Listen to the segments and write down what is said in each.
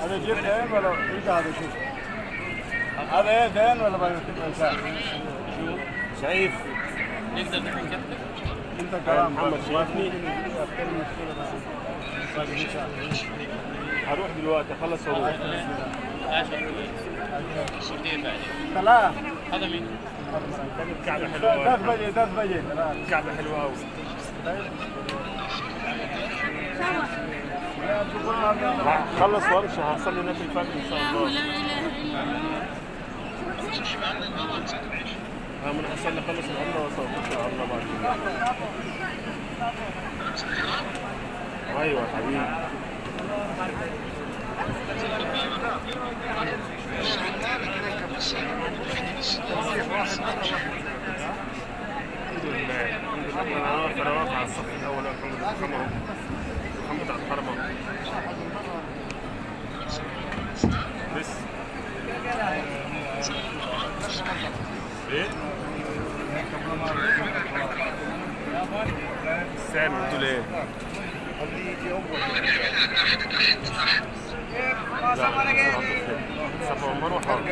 هذا جيب ثين ولا ايش هذا شوف هذا ايه ثين ولا بنسان شايف نقدر نحن نكمل. انت كلام محمد شايفني هروح دلوقتي اخلص واروح. عشان صورتين بعدين. ثلاث هذا مين؟ كعبة حلوة 3 بجي كعبة حلوة أوي. خلص ورشة هصلي هناك الفجر إن شاء الله. لا إله إلا الله. من هصلي أخلص العمرة وأصوت إن شاء الله بعد كده. أيوة حبيبي. الحمد لله أنا واقف على الصف الأول محمد على الحرمة لسه ايه؟ سامي بتقول ايه؟ صفا ومروة حاضر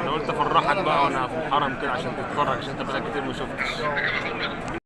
انا قلت افرحك بقى وانا في الحرم كده عشان تتفرج عشان انت بقالك كتير ما شفتش.